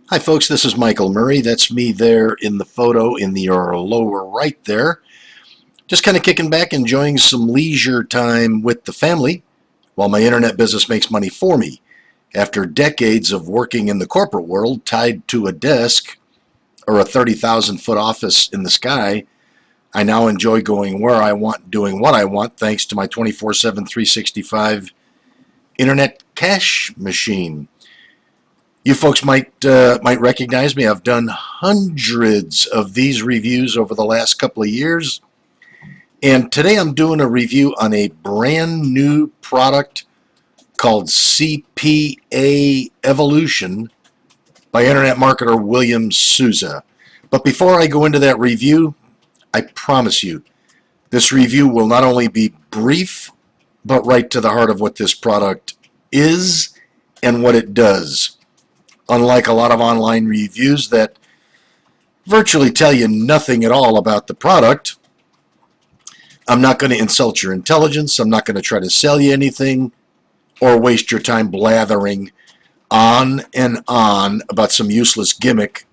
Hi folks, this is Michael Murray. That's me there in the photo in the lower right there. Just kind of kicking back, enjoying some leisure time with the family while my internet business makes money for me. After decades of working in the corporate world tied to a desk or a 30,000 foot office in the sky, I now enjoy going where I want, doing what I want, thanks to my 24/7, 365 internet cash machine. You folks might recognize me. I've done hundreds of these reviews over the last couple of years, and today I'm doing a review on a brand new product called CPA Evolution by internet marketer William Souza. But before I go into that review, I promise you, this review will not only be brief, but right to the heart of what this product is and what it does. Unlike a lot of online reviews that virtually tell you nothing at all about the product, I'm not going to insult your intelligence. I'm not going to try to sell you anything or waste your time blathering on and on about some useless gimmick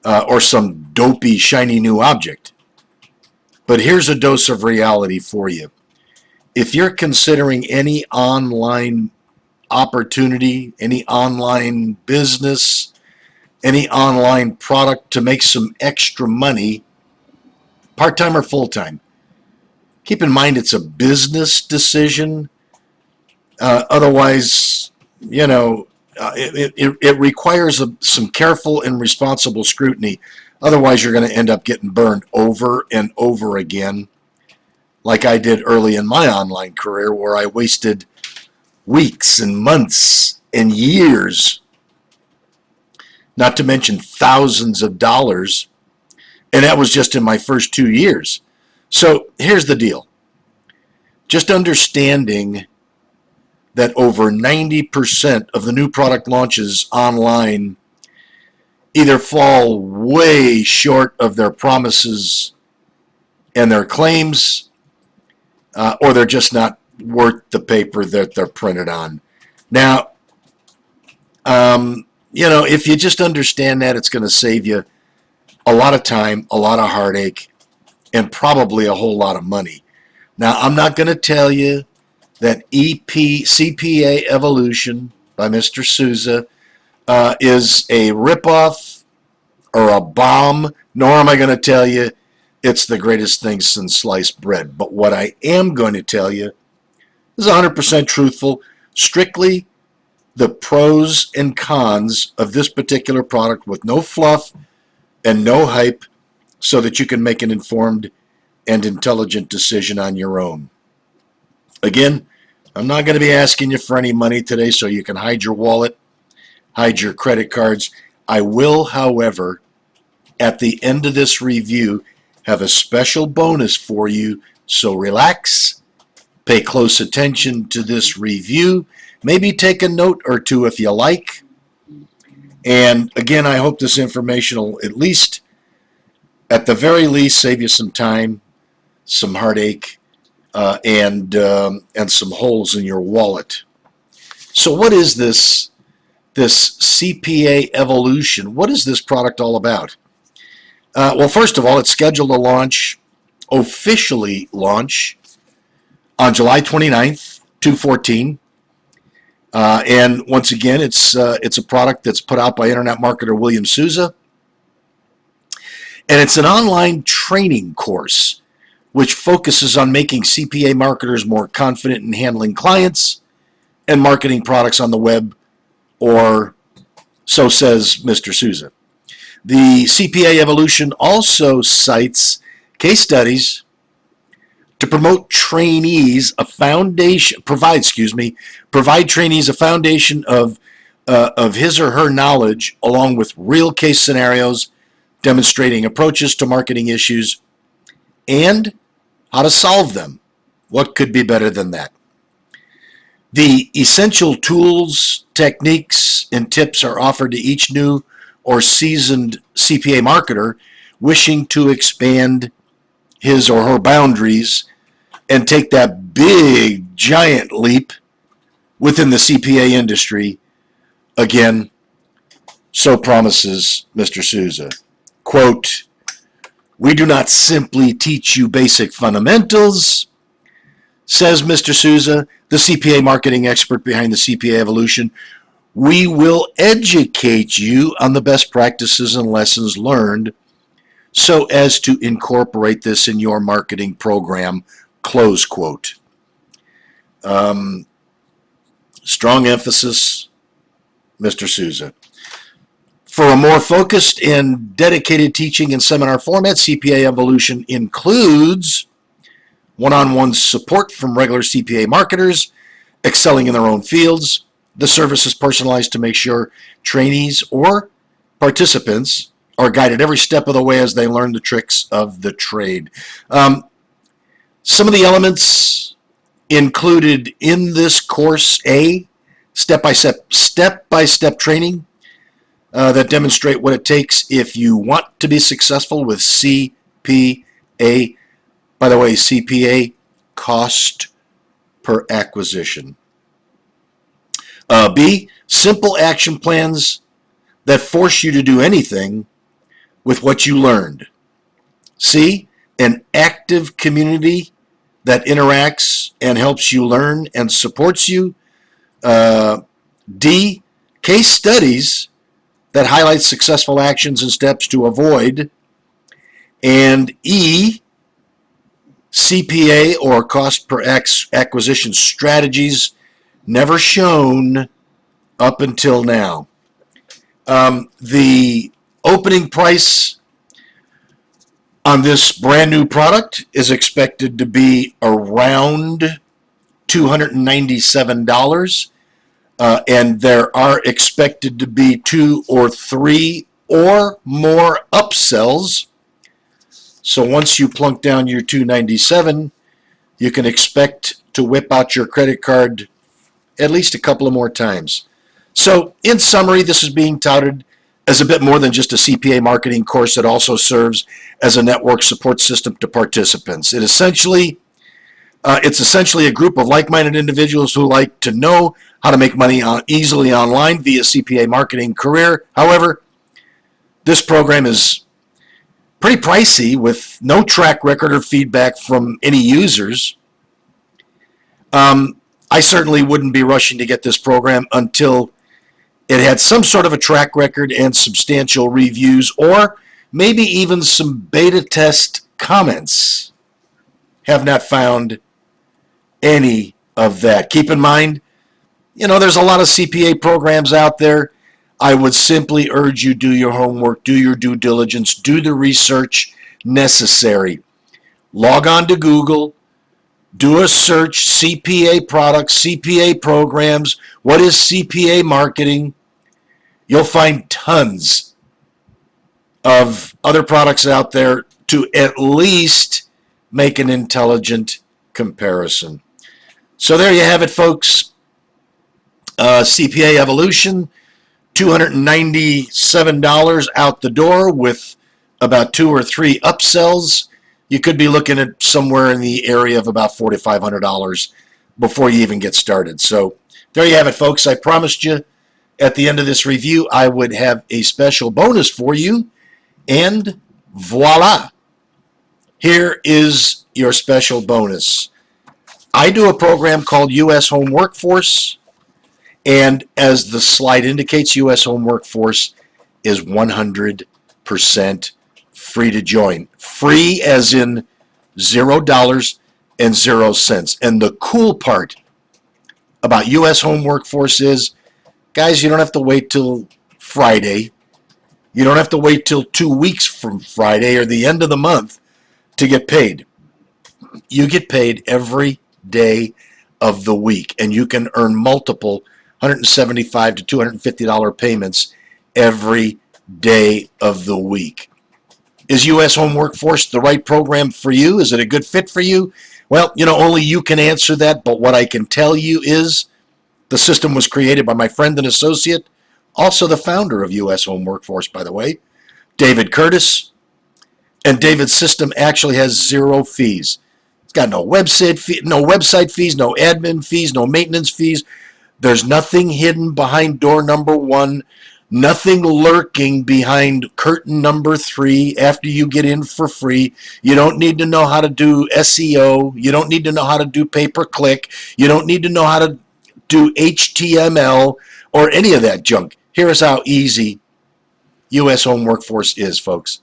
or some dopey, shiny new object. But here's a dose of reality for you. If you're considering any online opportunity, any online business, any online product to make some extra money, part-time or full-time, keep in mind it's a business decision. Otherwise, it requires some careful and responsible scrutiny. Otherwise, you're going to end up getting burned over and over again, like I did early in my online career, where I wasted weeks and months and years, not to mention thousands of dollars, and that was just in my first 2 years. So here's the deal. Just understanding that over 90% of the new product launches online either fall way short of their promises and their claims, or they're just not worth the paper that they're printed on. Now, if you just understand that, it's going to save you a lot of time, a lot of heartache, and probably a whole lot of money. Now, I'm not going to tell you that CPA Evolution by Mr. Souza is a ripoff or a bomb, nor am I going to tell you it's the greatest thing since sliced bread. But what I am going to tell you is 100% truthful, strictly the pros and cons of this particular product with no fluff and no hype, so that you can make an informed and intelligent decision on your own. Again, I'm not going to be asking you for any money today, so you can hide your wallet, hide your credit cards. I will, however, at the end of this review, have a special bonus for you, so relax. Pay close attention to this review. Maybe take a note or two if you like. And again, I hope this information will at the very least, save you some time, some heartache, and some holes in your wallet. So what is this CPA Evolution? What is this product all about? Well, first of all, it's scheduled to officially launch on July 29th, 2014. And once again, it's a product that's put out by internet marketer William Souza. And it's an online training course which focuses on making CPA marketers more confident in handling clients and marketing products on the web, or so says Mr. Souza. The CPA Evolution also cites case studies to promote trainees provide trainees a foundation of his or her knowledge, along with real case scenarios demonstrating approaches to marketing issues and how to solve them. What could be better than that? The essential tools, techniques, and tips are offered to each new or seasoned CPA marketer wishing to expand his or her boundaries and take that big, giant leap within the CPA industry. Again, So promises Mr. Souza. Quote, "We do not simply teach you basic fundamentals," says Mr. Souza, the CPA marketing expert behind the CPA Evolution. "We will educate you on the best practices and lessons learned so as to incorporate this in your marketing program," close quote. Strong emphasis, Mr. Souza. For a more focused and dedicated teaching and seminar format, CPA Evolution includes one-on-one support from regular CPA marketers excelling in their own fields. The service is personalized to make sure trainees or participants are guided every step of the way as they learn the tricks of the trade. Some of the elements included in this course: A, step-by-step training that demonstrate what it takes if you want to be successful with CPA. By the way, CPA, cost per acquisition. B, simple action plans that force you to do anything with what you learned. C, an active community that interacts and helps you learn and supports you. D, case studies that highlight successful actions and steps to avoid. And E, CPA or cost per acquisition strategies never shown up until now. The opening price on this brand new product is expected to be around $297. And there are expected to be 2 or 3 or more upsells. So once you plunk down your $297, you can expect to whip out your credit card at least a couple of more times. So in summary, this is being touted as a bit more than just a CPA marketing course. It also serves as a network support system to participants. It's essentially a group of like-minded individuals who like to know how to make money easily online via CPA marketing career. However, this program is pretty pricey with no track record or feedback from any users. I certainly wouldn't be rushing to get this program until it had some sort of a track record and substantial reviews, or maybe even some beta test comments. Have not found any of that. Keep in mind, there's a lot of CPA programs out there. I would simply urge you, do your homework, do your due diligence, do the research necessary. Log on to Google, do a search, CPA products, CPA programs, what is CPA marketing? You'll find tons of other products out there to at least make an intelligent comparison. So there you have it, folks. CPA Evolution, $297 out the door with about 2 or 3 upsells. You could be looking at somewhere in the area of about $4,500 before you even get started. So there you have it, folks. I promised you at the end of this review I would have a special bonus for you, and voila. Here is your special bonus. I do a program called U.S. Home Workforce, and as the slide indicates, U.S. Home Workforce is 100% free to join. Free as in $0 and 0 cents. And the cool part about U.S. Home Workforce is, guys, you don't have to wait till Friday. You don't have to wait till 2 weeks from Friday or the end of the month to get paid. You get paid every day of the week, and you can earn multiple $175 to $250 payments every day of the week. Is U.S. Home Workforce the right program for you? Is it a good fit for you? Well, only you can answer that, but what I can tell you is the system was created by my friend and associate, also the founder of U.S. Home Workforce, by the way, David Curtis. And David's system actually has 0 fees. It's got no website fees, no admin fees, no maintenance fees. There's nothing hidden behind door number 1, Nothing lurking behind curtain number 3 after you get in for free. You don't need to know how to do SEO. You don't need to know how to do pay-per-click. You don't need to know how to do HTML or any of that junk. Here's how easy U.S. Home Workforce is, folks.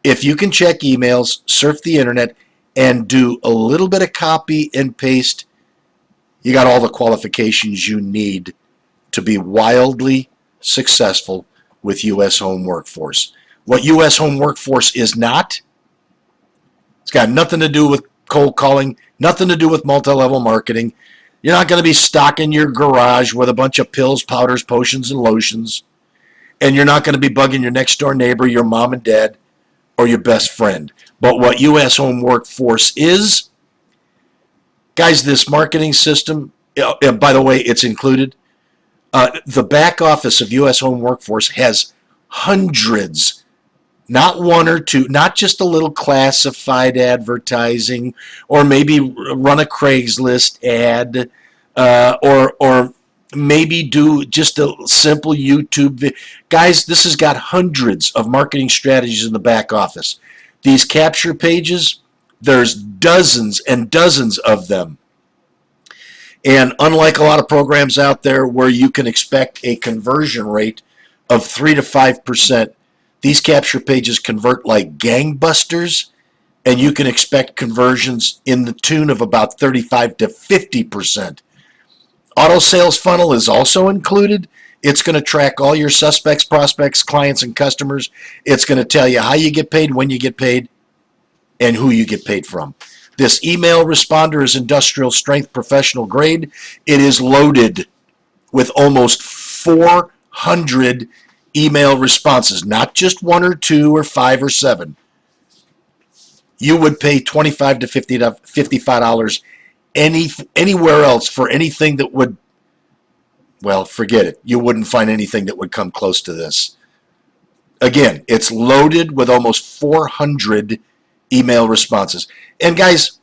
If you can check emails, surf the internet, and do a little bit of copy and paste, you got all the qualifications you need to be wildly successful with U.S. Home Workforce. What U.S. Home Workforce is not, it's got nothing to do with cold calling, nothing to do with multi-level marketing. You're not going to be stocking your garage with a bunch of pills, powders, potions, and lotions. And you're not going to be bugging your next door neighbor, your mom and dad, or your best friend. But what U.S. Home Workforce is, guys, this marketing system, by the way, it's included. The back office of U.S. Home Workforce has hundreds, not one or two, not just a little classified advertising, or maybe run a Craigslist ad, or maybe do just a simple YouTube. Guys, this has got hundreds of marketing strategies in the back office. These capture pages, there's dozens and dozens of them. And unlike a lot of programs out there where you can expect a conversion rate of 3 to 5%, these capture pages convert like gangbusters, and you can expect conversions in the tune of about 35 to 50%. Auto sales funnel is also included. It's going to track all your suspects, prospects, clients, and customers. It's going to tell you how you get paid, when you get paid, and who you get paid from. This email responder is industrial strength, professional grade. It is loaded with almost 400 email responses, not just 1 or 2 or 5 or 7. You would pay $25 to $55 anywhere else for anything that would, well, forget it. You wouldn't find anything that would come close to this. Again, it's loaded with almost 400 email responses. And guys,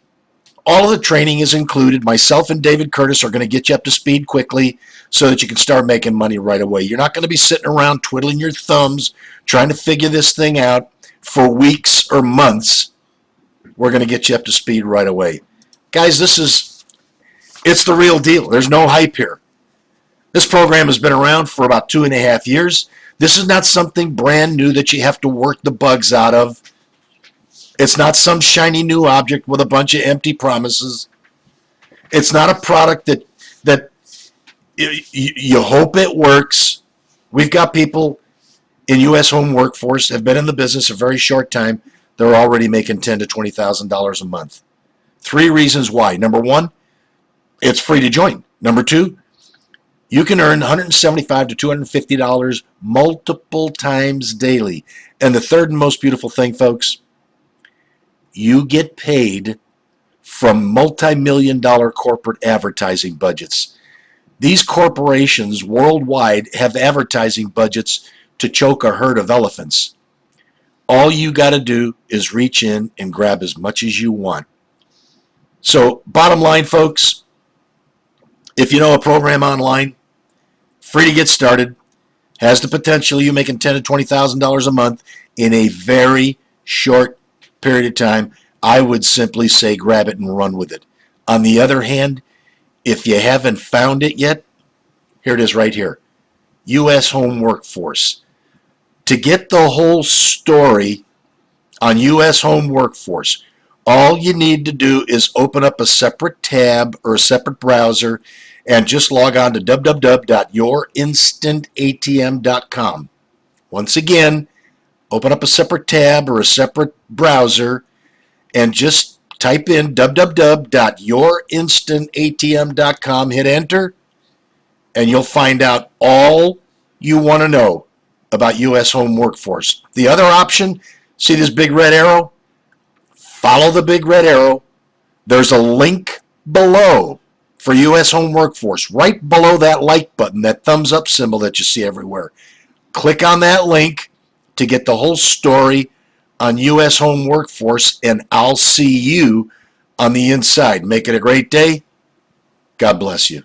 all of the training is included. Myself and David Curtis are going to get you up to speed quickly so that you can start making money right away. You're not going to be sitting around twiddling your thumbs trying to figure this thing out for weeks or months. We're going to get you up to speed right away. Guys, it's the real deal. There's no hype here. This program has been around for about 2.5 years. This is not something brand new that you have to work the bugs out of. It's not some shiny new object with a bunch of empty promises. It's not a product that you hope it works. We've got people in U.S. Home Workforce have been in the business a very short time. They're already making $10,000 to $20,000 a month. 3 reasons why. Number 1, it's free to join. Number 2, you can earn $175 to $250 multiple times daily. And the third and most beautiful thing, folks, you get paid from multi-million-dollar corporate advertising budgets. These corporations worldwide have advertising budgets to choke a herd of elephants. All you got to do is reach in and grab as much as you want. So, bottom line, folks, if you know a program online, free to get started, has the potential of you making $10,000 to $20,000 a month in a very short period of time, I would simply say grab it and run with it. On the other hand, if you haven't found it yet, here it is right here. U.S. Home Workforce. To get the whole story on U.S. Home Workforce, all you need to do is open up a separate tab or a separate browser and just log on to www.yourinstantatm.com. Once again, open up a separate tab or a separate browser and just type in www.yourinstantatm.com, hit enter, and you'll find out all you want to know about U.S. Home Workforce. The other option, see this big red arrow? Follow the big red arrow. There's a link below for U.S. Home Workforce, right below that like button, that thumbs up symbol that you see everywhere. Click on that link to get the whole story on U.S. Home Workforce, and I'll see you on the inside. Make it a great day. God bless you.